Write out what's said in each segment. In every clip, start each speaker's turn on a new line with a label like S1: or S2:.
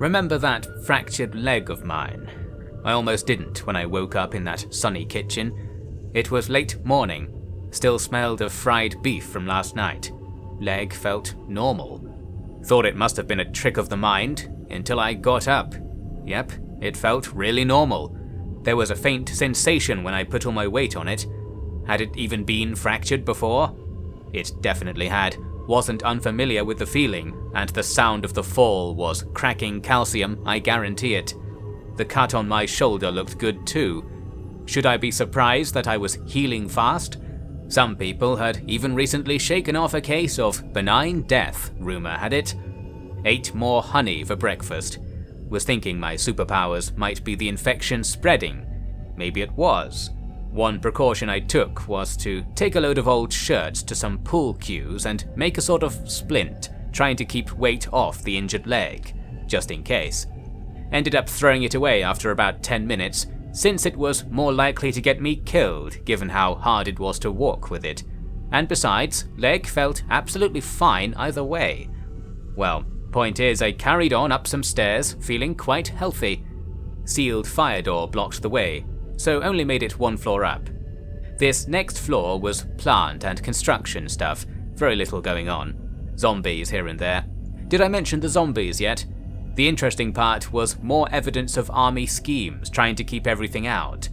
S1: Remember that fractured leg of mine? I almost didn't when I woke up in that sunny kitchen. It was late morning, still smelled of fried beef from last night. Leg felt normal. Thought it must have been a trick of the mind, until I got up. Yep, it felt really normal. There was a faint sensation when I put all my weight on it. Had it even been fractured before? It definitely had. Wasn't unfamiliar with the feeling, and the sound of the fall was cracking calcium, I guarantee it. The cut on my shoulder looked good too. Should I be surprised that I was healing fast? Some people had even recently shaken off a case of benign death, rumor had it. Ate more honey for breakfast. Was thinking my superpowers might be the infection spreading. Maybe it was. One precaution I took was to take a load of old shirts to some pool cues and make a sort of splint, trying to keep weight off the injured leg, just in case. Ended up throwing it away after about 10 minutes, since it was more likely to get me killed given how hard it was to walk with it. And besides, leg felt absolutely fine either way. Well, point is I carried on up some stairs, feeling quite healthy. Sealed fire door blocked the way, so only made it one floor up. This next floor was plant and construction stuff, very little going on. Zombies here and there. Did I mention the zombies yet? The interesting part was more evidence of army schemes trying to keep everything out.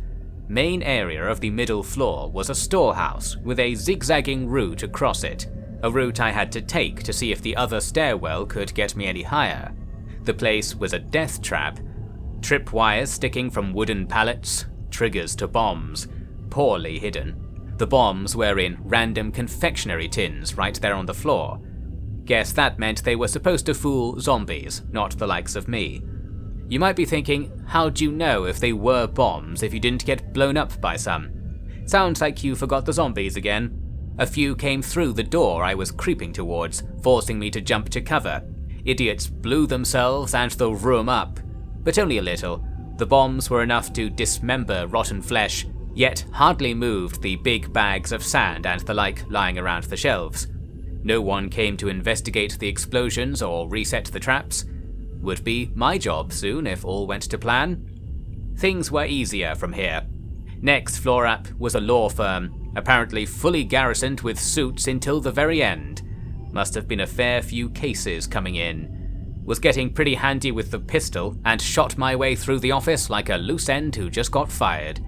S1: Main area of the middle floor was a storehouse with a zigzagging route across it, a route I had to take to see if the other stairwell could get me any higher. The place was a death trap. Tripwires sticking from wooden pallets, triggers to bombs, poorly hidden. The bombs were in random confectionery tins right there on the floor. Guess that meant they were supposed to fool zombies, not the likes of me. You might be thinking, how'd you know if they were bombs if you didn't get blown up by some? Sounds like you forgot the zombies again. A few came through the door I was creeping towards, forcing me to jump to cover. Idiots blew themselves and the room up, but only a little. The bombs were enough to dismember rotten flesh, yet hardly moved the big bags of sand and the like lying around the shelves. No one came to investigate the explosions or reset the traps. Would be my job soon if all went to plan. Things were easier from here. Next floor up was a law firm, apparently fully garrisoned with suits until the very end. Must have been a fair few cases coming in. Was getting pretty handy with the pistol and shot my way through the office like a loose end who just got fired.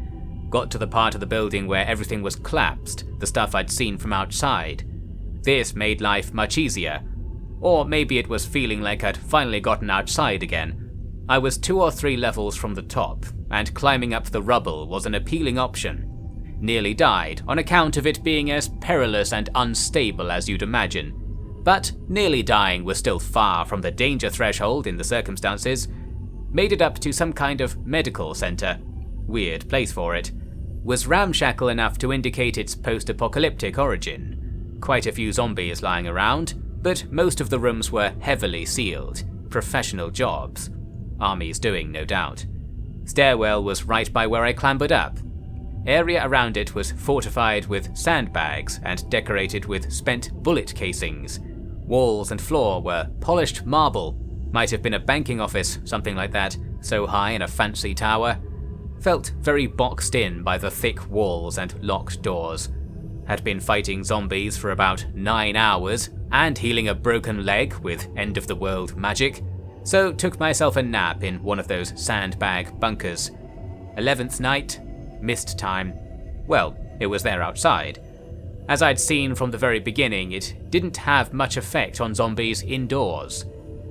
S1: Got to the part of the building where everything was collapsed, the stuff I'd seen from outside. This made life much easier. Or maybe it was feeling like I'd finally gotten outside again. I was 2 or 3 levels from the top, and climbing up the rubble was an appealing option. Nearly died on account of it being as perilous and unstable as you'd imagine. But nearly dying was still far from the danger threshold in the circumstances. Made it up to some kind of medical center. Weird place for it. Was ramshackle enough to indicate its post-apocalyptic origin. Quite a few zombies lying around, but most of the rooms were heavily sealed. Professional jobs. Armies doing, no doubt. Stairwell was right by where I clambered up. Area around it was fortified with sandbags and decorated with spent bullet casings. Walls and floor were polished marble. Might have been a banking office, something like that, so high in a fancy tower. Felt very boxed in by the thick walls and locked doors. Had been fighting zombies for about 9 hours and healing a broken leg with end-of-the-world magic, so took myself a nap in one of those sandbag bunkers. 11th night, mist time. Well, it was there outside. As I'd seen from the very beginning, it didn't have much effect on zombies indoors.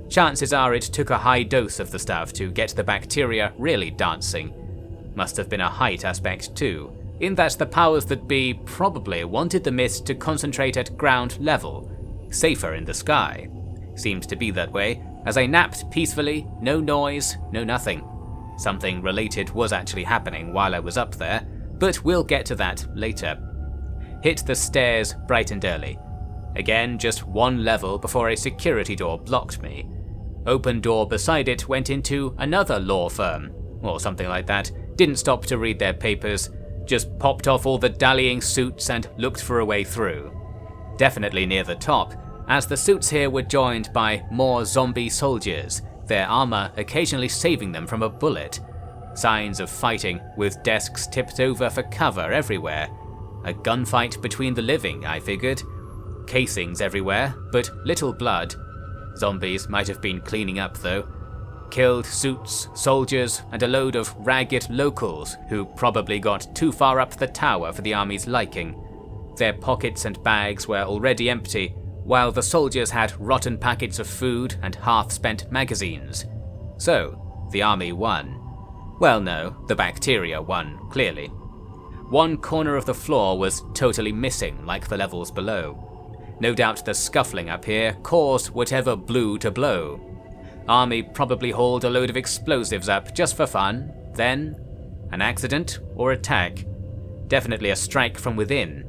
S1: Chances are it took a high dose of the stuff to get the bacteria really dancing. Must have been a height aspect too, in that the powers that be probably wanted the mist to concentrate at ground level, safer in the sky. Seemed to be that way, as I napped peacefully, no noise, no nothing. Something related was actually happening while I was up there, but we'll get to that later. Hit the stairs bright and early. Again, just 1 level before a security door blocked me. Open door beside it went into another law firm, or something like that. Didn't stop to read their papers, just popped off all the dallying suits and looked for a way through. Definitely near the top, as the suits here were joined by more zombie soldiers, their armor occasionally saving them from a bullet. Signs of fighting, with desks tipped over for cover everywhere. A gunfight between the living, I figured. Casings everywhere, but little blood. Zombies might have been cleaning up though. Killed suits, soldiers, and a load of ragged locals who probably got too far up the tower for the army's liking. Their pockets and bags were already empty, while the soldiers had rotten packets of food and half-spent magazines. So, the army won. Well no, the bacteria won, clearly. One corner of the floor was totally missing, like the levels below. No doubt the scuffling up here caused whatever blew to blow. Army probably hauled a load of explosives up just for fun, then an accident or attack. Definitely a strike from within.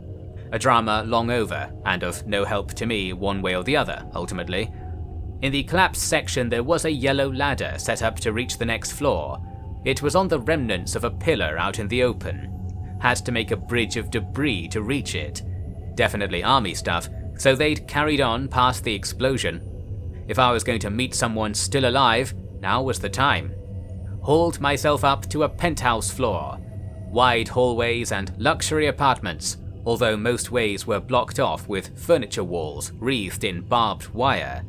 S1: A drama long over, and of no help to me one way or the other, ultimately. In the collapsed section there was a yellow ladder set up to reach the next floor. It was on the remnants of a pillar out in the open. Had to make a bridge of debris to reach it. Definitely army stuff, so they'd carried on past the explosion. If I was going to meet someone still alive, now was the time. Hauled myself up to a penthouse floor. Wide hallways and luxury apartments, although most ways were blocked off with furniture walls wreathed in barbed wire.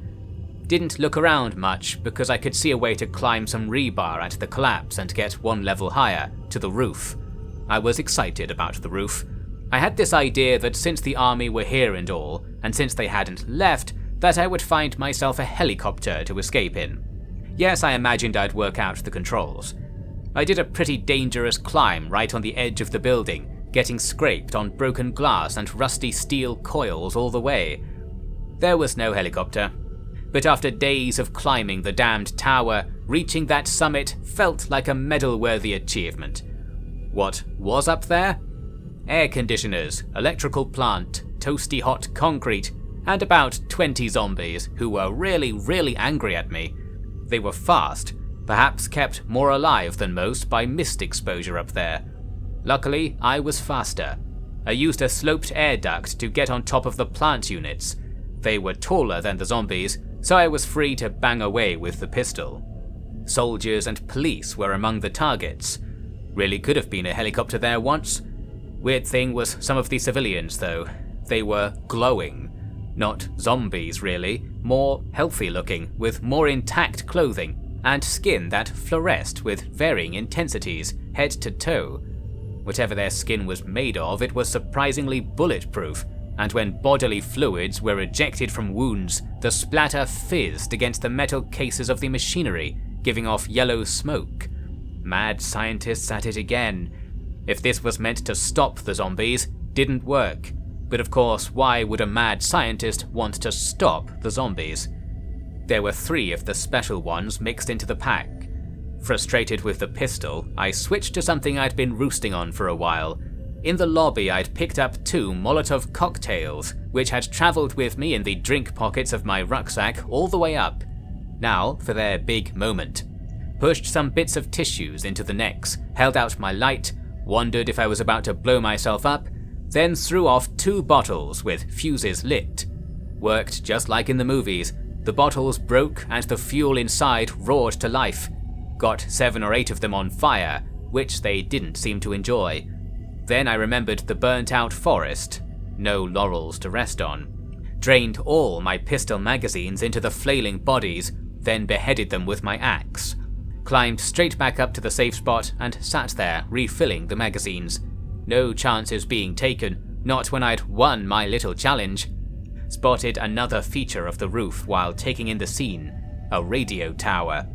S1: Didn't look around much because I could see a way to climb some rebar at the collapse and get one level higher, to the roof. I was excited about the roof. I had this idea that since the army were here and all, and since they hadn't left, that I would find myself a helicopter to escape in. Yes, I imagined I'd work out the controls. I did a pretty dangerous climb right on the edge of the building, getting scraped on broken glass and rusty steel coils all the way. There was no helicopter. But after days of climbing the damned tower, reaching that summit felt like a medal-worthy achievement. What was up there? Air conditioners, electrical plant, toasty hot concrete, and about 20 zombies who were really angry at me. They were fast, perhaps kept more alive than most by mist exposure up there. Luckily, I was faster. I used a sloped air duct to get on top of the plant units. They were taller than the zombies, so I was free to bang away with the pistol. Soldiers and police were among the targets. Really could have been a helicopter there once. Weird thing was some of the civilians though. They were glowing. Not zombies really, more healthy looking, with more intact clothing, and skin that fluoresced with varying intensities, head to toe. Whatever their skin was made of, it was surprisingly bulletproof, and when bodily fluids were ejected from wounds, the splatter fizzed against the metal cases of the machinery, giving off yellow smoke. Mad scientists at it again. If this was meant to stop the zombies, didn't work. But of course, why would a mad scientist want to stop the zombies? There were 3 of the special ones mixed into the pack. Frustrated with the pistol, I switched to something I'd been roosting on for a while. In the lobby I'd picked up 2 Molotov cocktails, which had travelled with me in the drink pockets of my rucksack all the way up. Now for their big moment. Pushed some bits of tissues into the necks, held out my light, wondered if I was about to blow myself up, then threw off 2 bottles with fuses lit. Worked just like in the movies. The bottles broke and the fuel inside roared to life. Got 7 or 8 of them on fire, which they didn't seem to enjoy. Then I remembered the burnt out forest. No laurels to rest on. Drained all my pistol magazines into the flailing bodies, then beheaded them with my axe. Climbed straight back up to the safe spot and sat there refilling the magazines. No chances being taken, not when I'd won my little challenge. Spotted another feature of the roof while taking in the scene, a radio tower.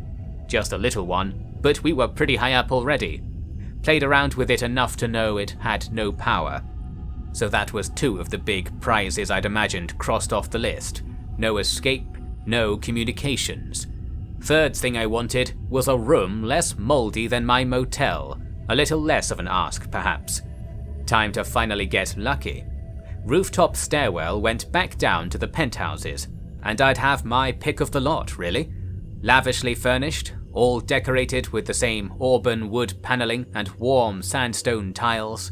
S1: Just a little one, but we were pretty high up already. Played around with it enough to know it had no power. So that was 2 of the big prizes I'd imagined crossed off the list. No escape, no communications. Third thing I wanted was a room less mouldy than my motel, a little less of an ask perhaps. Time to finally get lucky. Rooftop stairwell went back down to the penthouses, and I'd have my pick of the lot really. Lavishly furnished, all decorated with the same auburn wood panelling and warm sandstone tiles.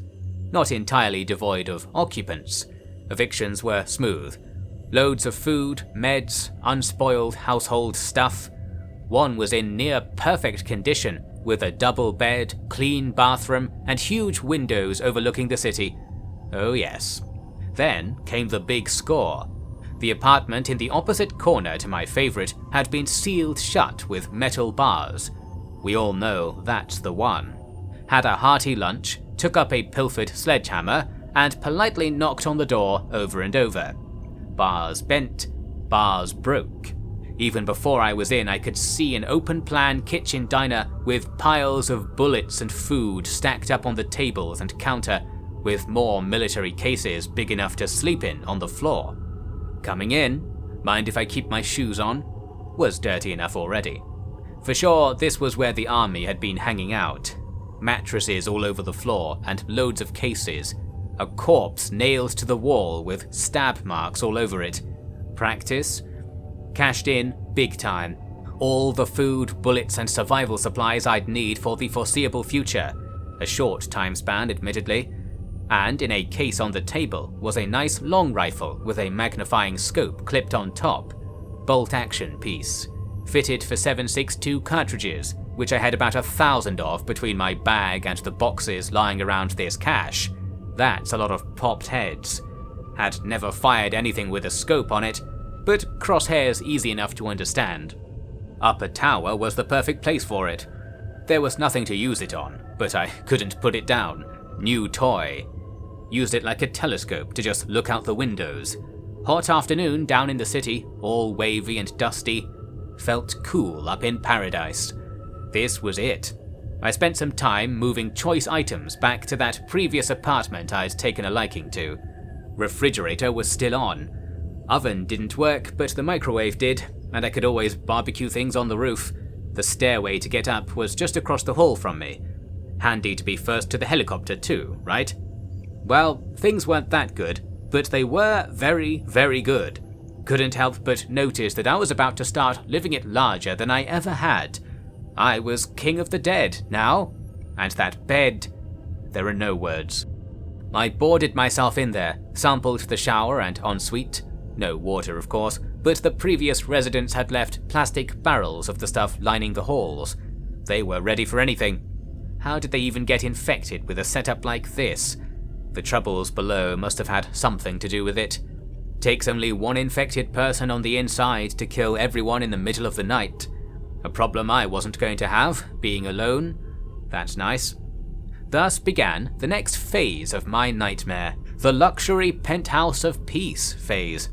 S1: Not entirely devoid of occupants. Evictions were smooth. Loads of food, meds, unspoiled household stuff. One was in near perfect condition, with a double bed, clean bathroom, and huge windows overlooking the city. Oh yes. Then came the big score. The apartment in the opposite corner to my favourite had been sealed shut with metal bars. We all know that's the one. Had a hearty lunch, took up a pilfered sledgehammer, and politely knocked on the door over and over. Bars bent, bars broke. Even before I was in, I could see an open-plan kitchen diner with piles of bullets and food stacked up on the tables and counter, with more military cases big enough to sleep in on the floor. Coming in, mind if I keep my shoes on, was dirty enough already. For sure, this was where the army had been hanging out. Mattresses all over the floor and loads of cases. A corpse nailed to the wall with stab marks all over it. Practice? Cashed in big time. All the food, bullets and survival supplies I'd need for the foreseeable future. A short time span, admittedly. And in a case on the table was a nice long rifle with a magnifying scope clipped on top. Bolt-action piece. Fitted for 7.62 cartridges, which I had about 1,000 of between my bag and the boxes lying around this cache. That's a lot of popped heads. Had never fired anything with a scope on it, but crosshairs easy enough to understand. Upper tower was the perfect place for it. There was nothing to use it on, but I couldn't put it down. New toy. Used it like a telescope to just look out the windows. Hot afternoon down in the city, all wavy and dusty. Felt cool up in paradise. This was it. I spent some time moving choice items back to that previous apartment I'd taken a liking to. Refrigerator was still on. Oven didn't work, but the microwave did, and I could always barbecue things on the roof. The stairway to get up was just across the hall from me. Handy to be first to the helicopter too, right? Well, things weren't that good, but they were very, very good. Couldn't help but notice that I was about to start living it larger than I ever had. I was king of the dead now, and that bed, there are no words. I boarded myself in there, sampled the shower and ensuite. No water, of course, but the previous residents had left plastic barrels of the stuff lining the halls. They were ready for anything. How did they even get infected with a setup like this? The troubles below must have had something to do with it. Takes only one infected person on the inside to kill everyone in the middle of the night. A problem I wasn't going to have, being alone. That's nice. Thus began the next phase of my nightmare, the luxury penthouse of peace phase.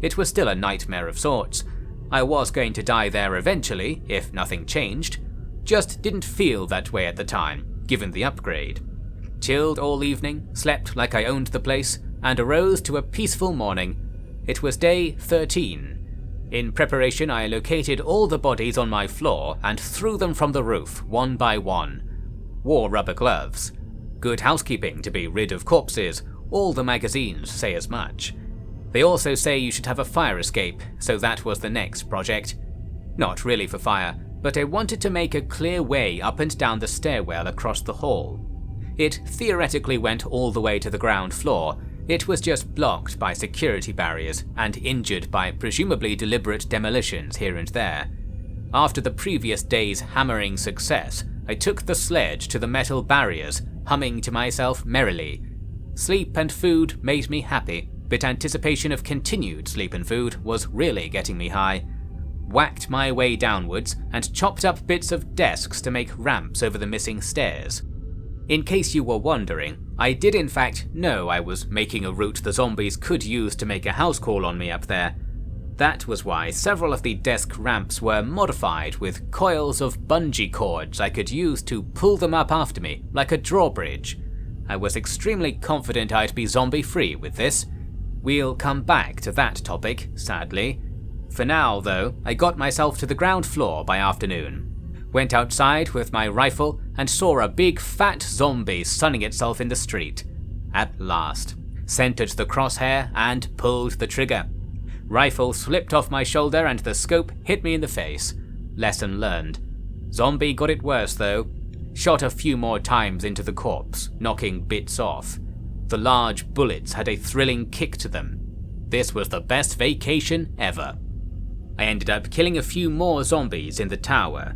S1: It was still a nightmare of sorts. I was going to die there eventually, if nothing changed. Just didn't feel that way at the time, given the upgrade. Chilled all evening, slept like I owned the place, and arose to a peaceful morning. It was day 13. In preparation, I located all the bodies on my floor and threw them from the roof, one by one. Wore rubber gloves. Good housekeeping to be rid of corpses, all the magazines say as much. They also say you should have a fire escape, so that was the next project. Not really for fire, but I wanted to make a clear way up and down the stairwell across the hall. It theoretically went all the way to the ground floor. It was just blocked by security barriers and injured by presumably deliberate demolitions here and there. After the previous day's hammering success, I took the sledge to the metal barriers, humming to myself merrily. Sleep and food made me happy, but anticipation of continued sleep and food was really getting me high. Whacked my way downwards and chopped up bits of desks to make ramps over the missing stairs. In case you were wondering, I did in fact know I was making a route the zombies could use to make a house call on me up there. That was why several of the desk ramps were modified with coils of bungee cords I could use to pull them up after me, like a drawbridge. I was extremely confident I'd be zombie-free with this. We'll come back to that topic, sadly. For now, though, I got myself to the ground floor by afternoon. Went outside with my rifle and saw a big fat zombie sunning itself in the street. At last. Centered the crosshair and pulled the trigger. Rifle slipped off my shoulder and the scope hit me in the face. Lesson learned. Zombie got it worse though. Shot a few more times into the corpse, knocking bits off. The large bullets had a thrilling kick to them. This was the best vacation ever. I ended up killing a few more zombies in the tower.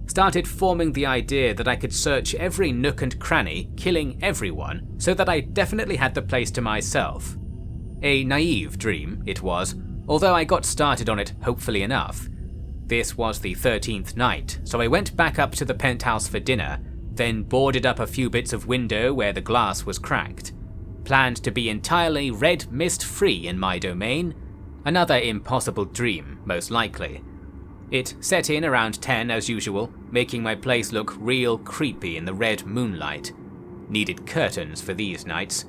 S1: Started forming the idea that I could search every nook and cranny, killing everyone, so that I definitely had the place to myself. A naive dream, it was, although I got started on it hopefully enough. This was the 13th night, so I went back up to the penthouse for dinner, then boarded up a few bits of window where the glass was cracked. Planned to be entirely red mist free in my domain. Another impossible dream, most likely. It set in around 10 as usual, making my place look real creepy in the red moonlight. Needed curtains for these nights.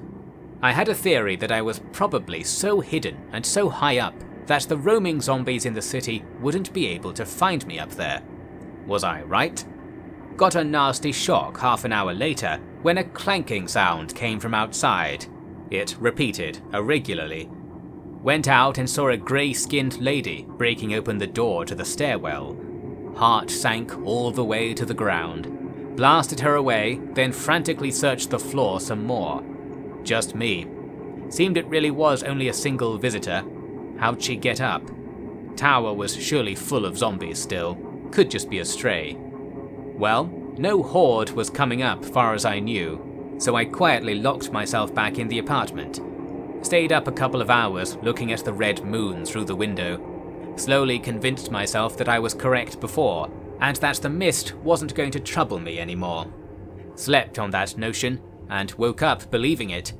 S1: I had a theory that I was probably so hidden and so high up that the roaming zombies in the city wouldn't be able to find me up there. Was I right? Got a nasty shock half an hour later when a clanking sound came from outside. It repeated irregularly. Went out and saw a grey-skinned lady breaking open the door to the stairwell. Heart sank all the way to the ground. Blasted her away, then frantically searched the floor some more. Just me. Seemed it really was only a single visitor. How'd she get up? Tower was surely full of zombies still. Could just be a stray. Well, no horde was coming up far as I knew, so I quietly locked myself back in the apartment. Stayed up a couple of hours looking at the red moon through the window. Slowly convinced myself that I was correct before, and that the mist wasn't going to trouble me anymore. Slept on that notion, and woke up believing it.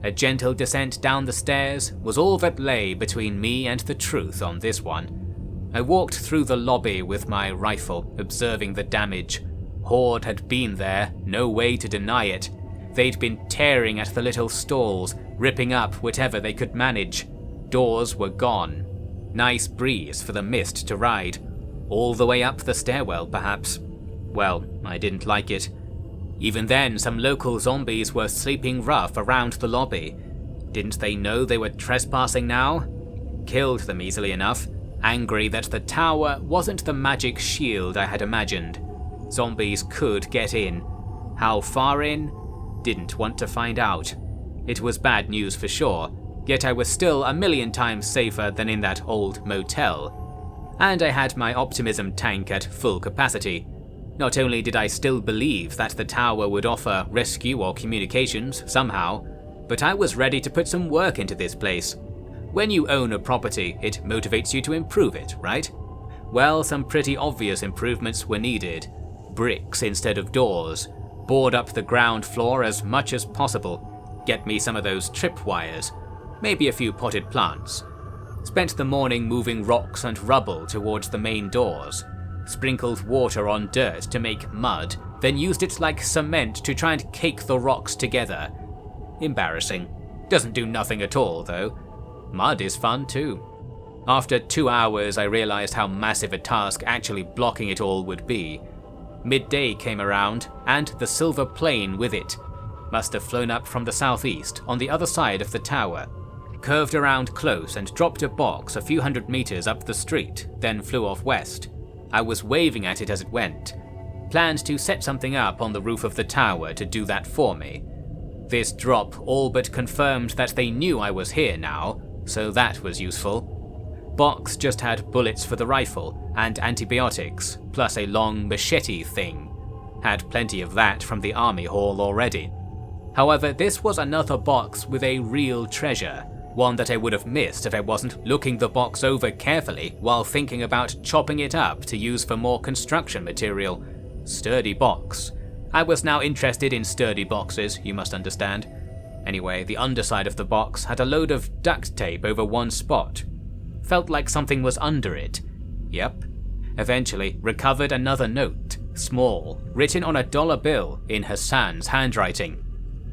S1: A gentle descent down the stairs was all that lay between me and the truth on this one. I walked through the lobby with my rifle, observing the damage. Horde had been there, no way to deny it. They'd been tearing at the little stalls, ripping up whatever they could manage. Doors were gone. Nice breeze for the mist to ride. All the way up the stairwell, perhaps. Well, I didn't like it. Even then, some local zombies were sleeping rough around the lobby. Didn't they know they were trespassing now? Killed them easily enough, angry that the tower wasn't the magic shield I had imagined. Zombies could get in. How far in? Didn't want to find out. It was bad news for sure, yet I was still a million times safer than in that old motel. And I had my optimism tank at full capacity. Not only did I still believe that the tower would offer rescue or communications somehow, but I was ready to put some work into this place. When you own a property, it motivates you to improve it, right? Well, some pretty obvious improvements were needed. Bricks instead of doors. Board up the ground floor as much as possible. Get me some of those tripwires. Maybe a few potted plants. Spent the morning moving rocks and rubble towards the main doors. Sprinkled water on dirt to make mud, then used it like cement to try and cake the rocks together. Embarrassing. Doesn't do nothing at all, though. Mud is fun too. After 2 hours, I realized how massive a task actually blocking it all would be. Midday came around, and the silver plane with it. Must have flown up from the southeast, on the other side of the tower. Curved around close and dropped a box a few hundred meters up the street, then flew off west. I was waving at it as it went. Planned to set something up on the roof of the tower to do that for me. This drop all but confirmed that they knew I was here now, so that was useful. Box just had bullets for the rifle and antibiotics, plus a long machete thing. Had plenty of that from the army hall already. However, this was another box with a real treasure. One that I would have missed if I wasn't looking the box over carefully while thinking about chopping it up to use for more construction material. Sturdy box. I was now interested in sturdy boxes, you must understand. Anyway, the underside of the box had a load of duct tape over one spot. Felt like something was under it. Yep. Eventually recovered another note, small, written on a dollar bill in Hassan's handwriting.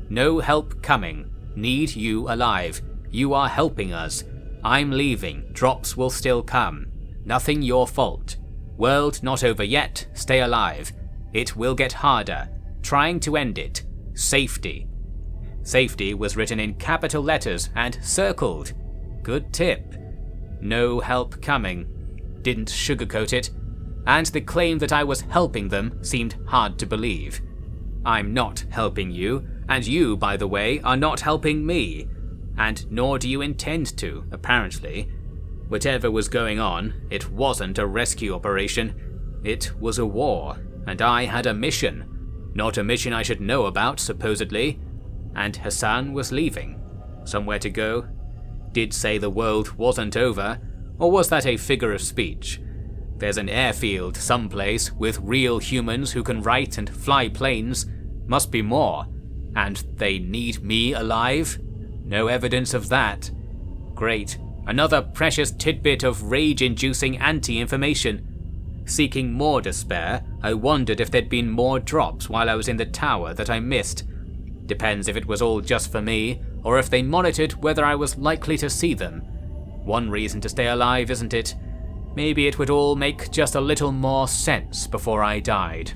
S1: No help coming. Need you alive. You are helping us. I'm leaving. Drops will still come. Nothing your fault. World not over yet. Stay alive. It will get harder. Trying to end it. Safety. Safety was written in capital letters and circled. Good tip. No help coming. Didn't sugarcoat it. And the claim that I was helping them seemed hard to believe. I'm not helping you, and you, by the way, are not helping me. And nor do you intend to, apparently. Whatever was going on, it wasn't a rescue operation. It was a war, and I had a mission. Not a mission I should know about, supposedly. And Hassan was leaving. Somewhere to go? Did say the world wasn't over, or was that a figure of speech? There's an airfield someplace with real humans who can write and fly planes. Must be more. And they need me alive? No evidence of that. Great. Another precious tidbit of rage-inducing anti-information. Seeking more despair, I wondered if there'd been more drops while I was in the tower that I missed. Depends if it was all just for me, or if they monitored whether I was likely to see them. One reason to stay alive, isn't it? Maybe it would all make just a little more sense before I died.